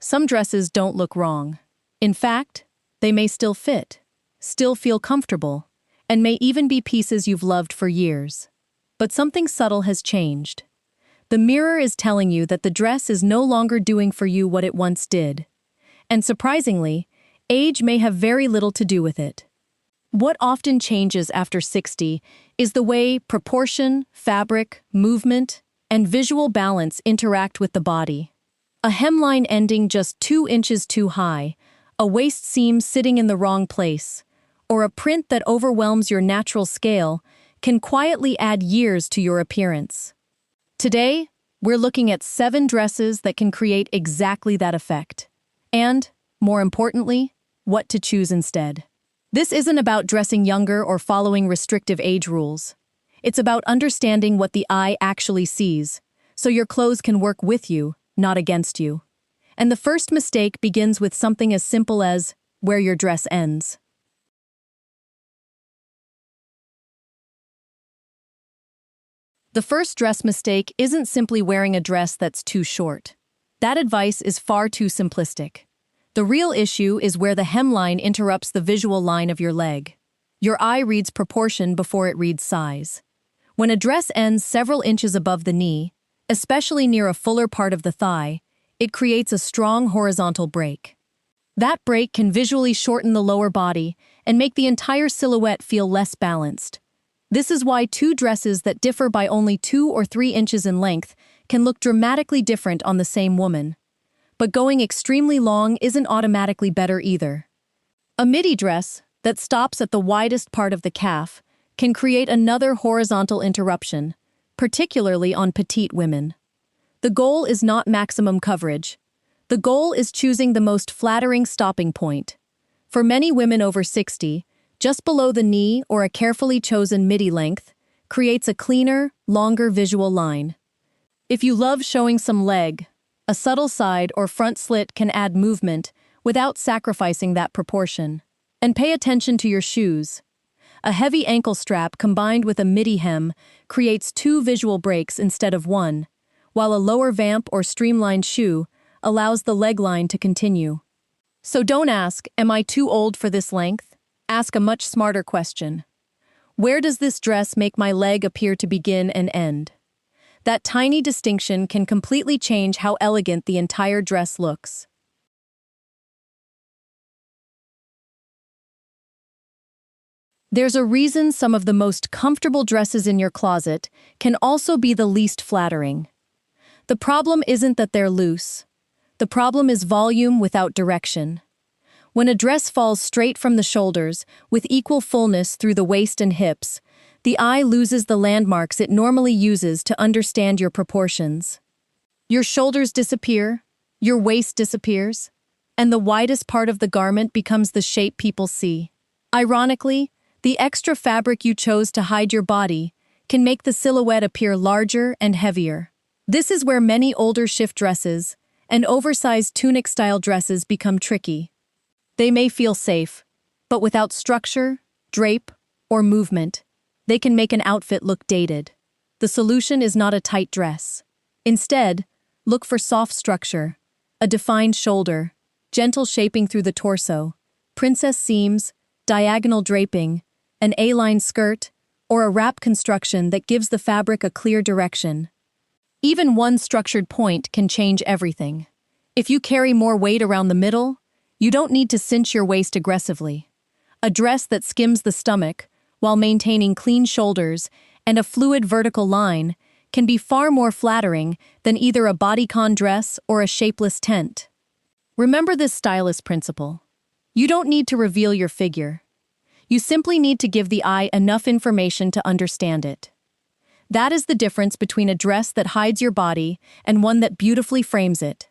Some dresses don't look wrong. In fact, they may still fit, still feel comfortable, and may even be pieces you've loved for years. But something subtle has changed. The mirror is telling you that the dress is no longer doing for you what it once did. And surprisingly, age may have very little to do with it. What often changes after 60 is the way proportion, fabric, movement, and visual balance interact with the body. A hemline ending just 2 inches too high, a waist seam sitting in the wrong place, or a print that overwhelms your natural scale can quietly add years to your appearance. Today, we're looking at 7 dresses that can create exactly that effect. And, more importantly, what to choose instead. This isn't about dressing younger or following restrictive age rules. It's about understanding what the eye actually sees, so your clothes can work with you, not against you. And the first mistake begins with something as simple as where your dress ends. The first dress mistake isn't simply wearing a dress that's too short. That advice is far too simplistic. The real issue is where the hemline interrupts the visual line of your leg. Your eye reads proportion before it reads size. When a dress ends several inches above the knee, especially near a fuller part of the thigh, it creates a strong horizontal break. That break can visually shorten the lower body and make the entire silhouette feel less balanced. This is why 2 dresses that differ by only 2 or 3 inches in length can look dramatically different on the same woman. But going extremely long isn't automatically better either. A midi dress that stops at the widest part of the calf can create another horizontal interruption, particularly on petite women. The goal is not maximum coverage. The goal is choosing the most flattering stopping point. For many women over 60, just below the knee or a carefully chosen midi length creates a cleaner, longer visual line. If you love showing some leg, a subtle side or front slit can add movement without sacrificing that proportion. And pay attention to your shoes. A heavy ankle strap combined with a midi hem creates 2 visual breaks instead of 1, while a lower vamp or streamlined shoe allows the leg line to continue. So don't ask, am I too old for this length? Ask a much smarter question. Where does this dress make my leg appear to begin and end? That tiny distinction can completely change how elegant the entire dress looks. There's a reason some of the most comfortable dresses in your closet can also be the least flattering. The problem isn't that they're loose. The problem is volume without direction. When a dress falls straight from the shoulders, with equal fullness through the waist and hips, the eye loses the landmarks it normally uses to understand your proportions. Your shoulders disappear, your waist disappears, and the widest part of the garment becomes the shape people see. Ironically, the extra fabric you chose to hide your body can make the silhouette appear larger and heavier. This is where many older shift dresses and oversized tunic-style dresses become tricky. They may feel safe, but without structure, drape, or movement, they can make an outfit look dated. The solution is not a tight dress. Instead, look for soft structure, a defined shoulder, gentle shaping through the torso, princess seams, diagonal draping, an A-line skirt, or a wrap construction that gives the fabric a clear direction. Even one structured point can change everything. If you carry more weight around the middle, you don't need to cinch your waist aggressively. A dress that skims the stomach, while maintaining clean shoulders and a fluid vertical line, can be far more flattering than either a bodycon dress or a shapeless tent. Remember this stylist principle. You don't need to reveal your figure. You simply need to give the eye enough information to understand it. That is the difference between a dress that hides your body and one that beautifully frames it.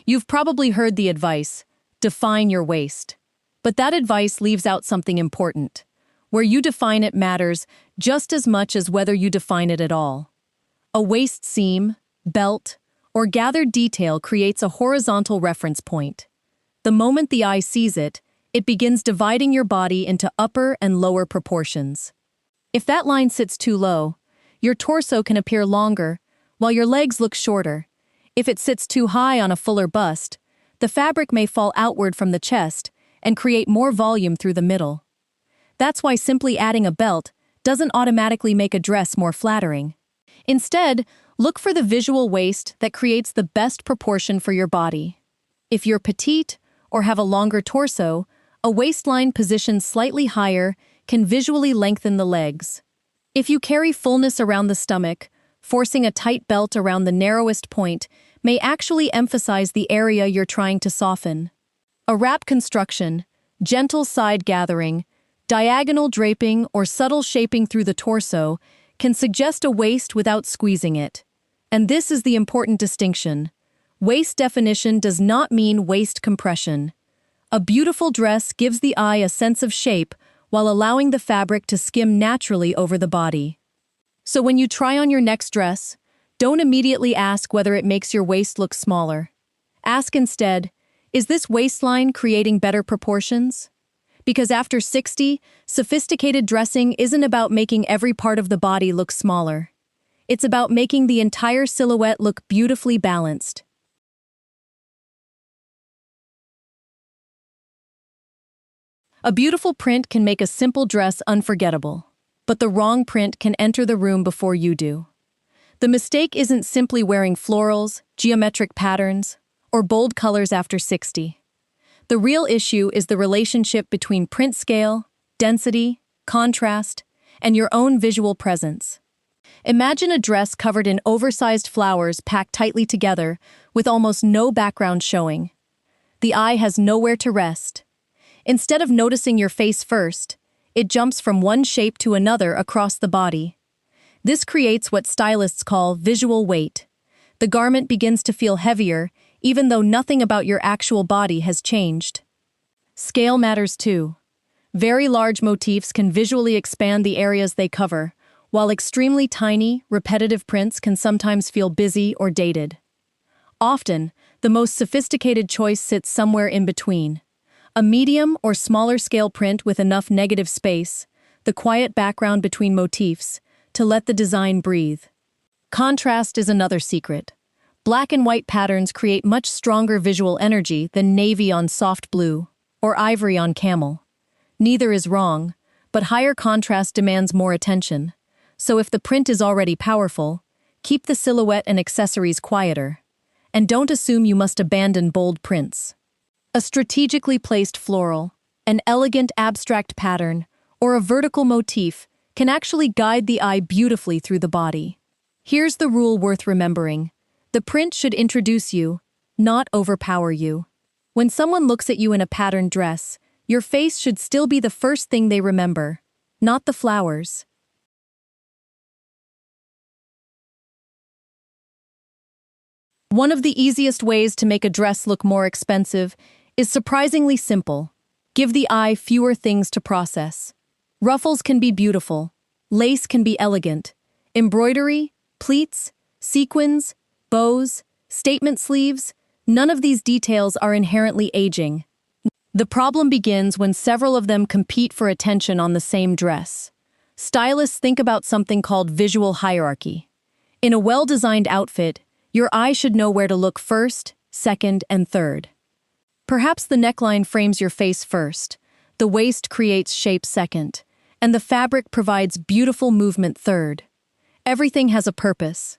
You've probably heard the advice, define your waist. But that advice leaves out something important. Where you define it matters just as much as whether you define it at all. A waist seam, belt, or gathered detail creates a horizontal reference point. The moment the eye sees it, it begins dividing your body into upper and lower proportions. If that line sits too low, your torso can appear longer, while your legs look shorter. If it sits too high on a fuller bust, the fabric may fall outward from the chest and create more volume through the middle. That's why simply adding a belt doesn't automatically make a dress more flattering. Instead, look for the visual waist that creates the best proportion for your body. If you're petite or have a longer torso, a waistline positioned slightly higher can visually lengthen the legs. If you carry fullness around the stomach, forcing a tight belt around the narrowest point may actually emphasize the area you're trying to soften. A wrap construction, gentle side gathering, diagonal draping, or subtle shaping through the torso can suggest a waist without squeezing it. And this is the important distinction. Waist definition does not mean waist compression. A beautiful dress gives the eye a sense of shape while allowing the fabric to skim naturally over the body. So when you try on your next dress, don't immediately ask whether it makes your waist look smaller. Ask instead, is this waistline creating better proportions? Because after 60, sophisticated dressing isn't about making every part of the body look smaller. It's about making the entire silhouette look beautifully balanced. A beautiful print can make a simple dress unforgettable, but the wrong print can enter the room before you do. The mistake isn't simply wearing florals, geometric patterns, or bold colors after 60. The real issue is the relationship between print scale, density, contrast, and your own visual presence. Imagine a dress covered in oversized flowers packed tightly together with almost no background showing. The eye has nowhere to rest. Instead of noticing your face first, it jumps from one shape to another across the body. This creates what stylists call visual weight. The garment begins to feel heavier, even though nothing about your actual body has changed. Scale matters too. Very large motifs can visually expand the areas they cover, while extremely tiny, repetitive prints can sometimes feel busy or dated. Often, the most sophisticated choice sits somewhere in between. A medium or smaller scale print with enough negative space, the quiet background between motifs, to let the design breathe. Contrast is another secret. Black and white patterns create much stronger visual energy than navy on soft blue, or ivory on camel. Neither is wrong, but higher contrast demands more attention. So if the print is already powerful, keep the silhouette and accessories quieter. And don't assume you must abandon bold prints. A strategically placed floral, an elegant abstract pattern, or a vertical motif can actually guide the eye beautifully through the body. Here's the rule worth remembering. The print should introduce you, not overpower you. When someone looks at you in a patterned dress, your face should still be the first thing they remember, not the flowers. One of the easiest ways to make a dress look more expensive is surprisingly simple. Give the eye fewer things to process. Ruffles can be beautiful. Lace can be elegant. Embroidery, pleats, sequins, bows, statement sleeves, none of these details are inherently aging. The problem begins when several of them compete for attention on the same dress. Stylists think about something called visual hierarchy. In a well-designed outfit, your eye should know where to look first, second, and third. Perhaps the neckline frames your face first, the waist creates shape second, and the fabric provides beautiful movement third. Everything has a purpose.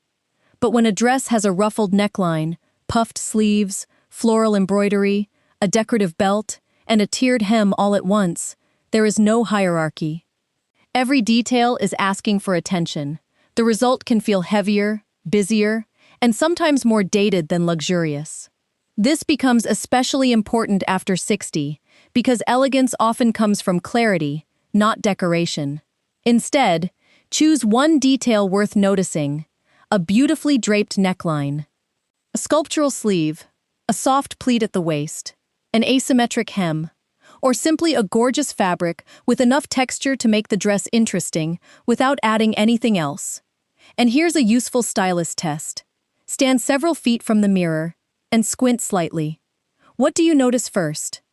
But when a dress has a ruffled neckline, puffed sleeves, floral embroidery, a decorative belt, and a tiered hem all at once, there is no hierarchy. Every detail is asking for attention. The result can feel heavier, busier, and sometimes more dated than luxurious. This becomes especially important after 60, because elegance often comes from clarity, not decoration. Instead, choose one detail worth noticing: a beautifully draped neckline, a sculptural sleeve, a soft pleat at the waist, an asymmetric hem, or simply a gorgeous fabric with enough texture to make the dress interesting without adding anything else. And here's a useful stylist test. Stand several feet from the mirror and squint slightly. What do you notice first?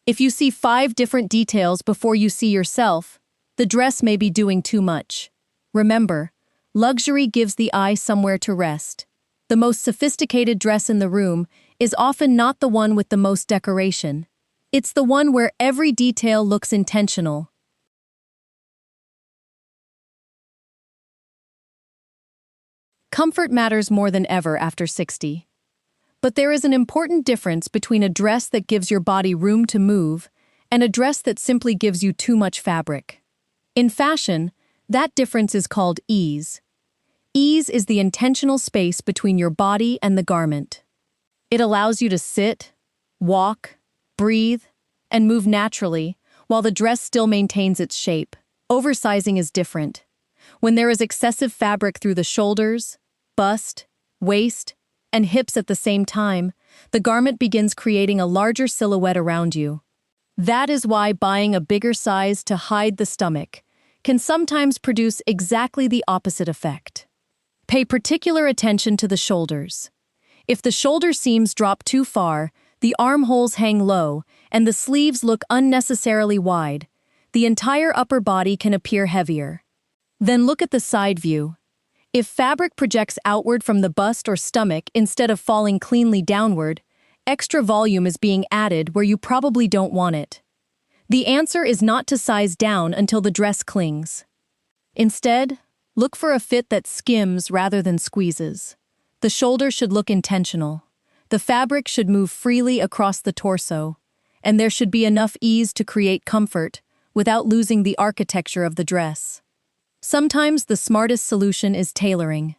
If you see 5 different details before you see yourself, the dress may be doing too much. Remember, Luxury gives the eye somewhere to rest. The most sophisticated dress in the room is often not the one with the most decoration. It's the one where every detail looks intentional. Comfort matters more than ever after 60. But there is an important difference between a dress that gives your body room to move and a dress that simply gives you too much fabric. In fashion, that difference is called ease. Ease is the intentional space between your body and the garment. It allows you to sit, walk, breathe, and move naturally while the dress still maintains its shape. Oversizing is different. When there is excessive fabric through the shoulders, bust, waist, and hips at the same time, the garment begins creating a larger silhouette around you. That is why buying a bigger size to hide the stomach can sometimes produce exactly the opposite effect. Pay particular attention to the shoulders. If the shoulder seams drop too far, the armholes hang low, and the sleeves look unnecessarily wide, the entire upper body can appear heavier. Then look at the side view. If fabric projects outward from the bust or stomach instead of falling cleanly downward, extra volume is being added where you probably don't want it. The answer is not to size down until the dress clings. Instead, look for a fit that skims rather than squeezes. The shoulder should look intentional. The fabric should move freely across the torso, and there should be enough ease to create comfort without losing the architecture of the dress. Sometimes the smartest solution is tailoring.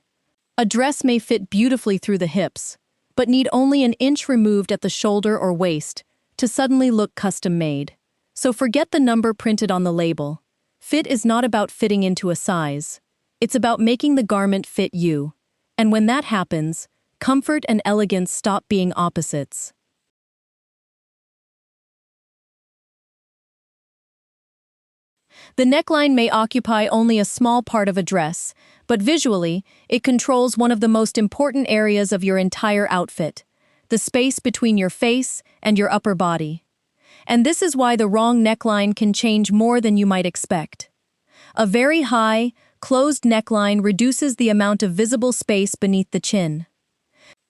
A dress may fit beautifully through the hips, but need only an inch removed at the shoulder or waist to suddenly look custom-made. So forget the number printed on the label. Fit is not about fitting into a size. It's about making the garment fit you. And when that happens, comfort and elegance stop being opposites. The neckline may occupy only a small part of a dress, but visually, it controls one of the most important areas of your entire outfit, the space between your face and your upper body. And this is why the wrong neckline can change more than you might expect. A very high, closed neckline reduces the amount of visible space beneath the chin.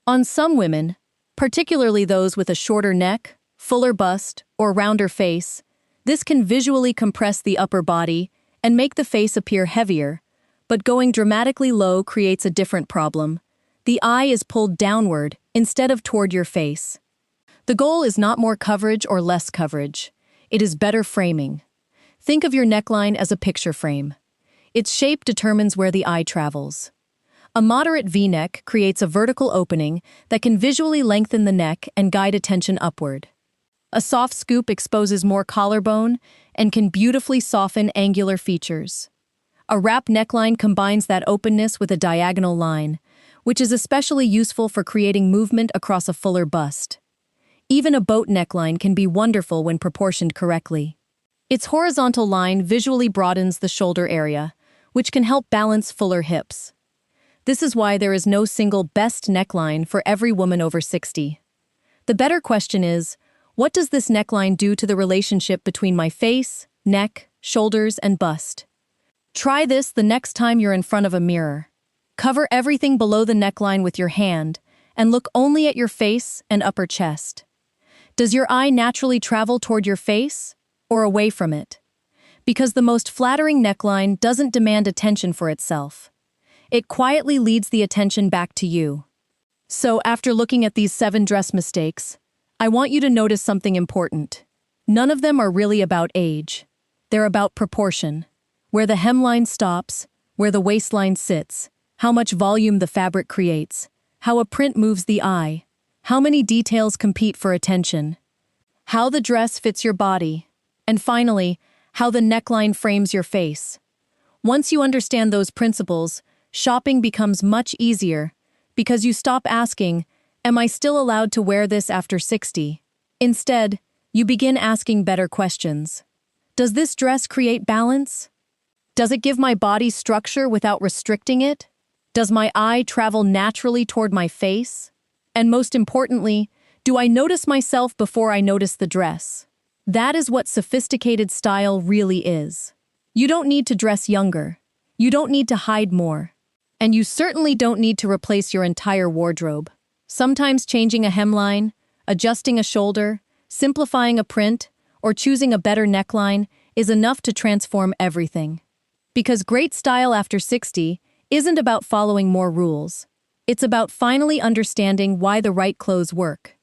On some women, particularly those with a shorter neck, fuller bust, or rounder face, this can visually compress the upper body and make the face appear heavier, but going dramatically low creates a different problem. The eye is pulled downward instead of toward your face. The goal is not more coverage or less coverage. It is better framing. Think of your neckline as a picture frame. Its shape determines where the eye travels. A moderate V-neck creates a vertical opening that can visually lengthen the neck and guide attention upward. A soft scoop exposes more collarbone and can beautifully soften angular features. A wrap neckline combines that openness with a diagonal line, which is especially useful for creating movement across a fuller bust. Even a boat neckline can be wonderful when proportioned correctly. Its horizontal line visually broadens the shoulder area, which can help balance fuller hips. This is why there is no single best neckline for every woman over 60. The better question is, what does this neckline do to the relationship between my face, neck, shoulders, and bust? Try this the next time you're in front of a mirror. Cover everything below the neckline with your hand and look only at your face and upper chest. Does your eye naturally travel toward your face or away from it? Because the most flattering neckline doesn't demand attention for itself. It quietly leads the attention back to you. So after looking at these 7 dress mistakes, I want you to notice something important. None of them are really about age. They're about proportion. Where the hemline stops, where the waistline sits, how much volume the fabric creates, how a print moves the eye, how many details compete for attention, how the dress fits your body, and finally, how the neckline frames your face. Once you understand those principles, shopping becomes much easier because you stop asking, "Am I still allowed to wear this after 60?" Instead, you begin asking better questions. Does this dress create balance? Does it give my body structure without restricting it? Does my eye travel naturally toward my face? And most importantly, do I notice myself before I notice the dress? That is what sophisticated style really is. You don't need to dress younger. You don't need to hide more. And you certainly don't need to replace your entire wardrobe. Sometimes changing a hemline, adjusting a shoulder, simplifying a print, or choosing a better neckline is enough to transform everything. Because great style after 60 isn't about following more rules. It's about finally understanding why the right clothes work.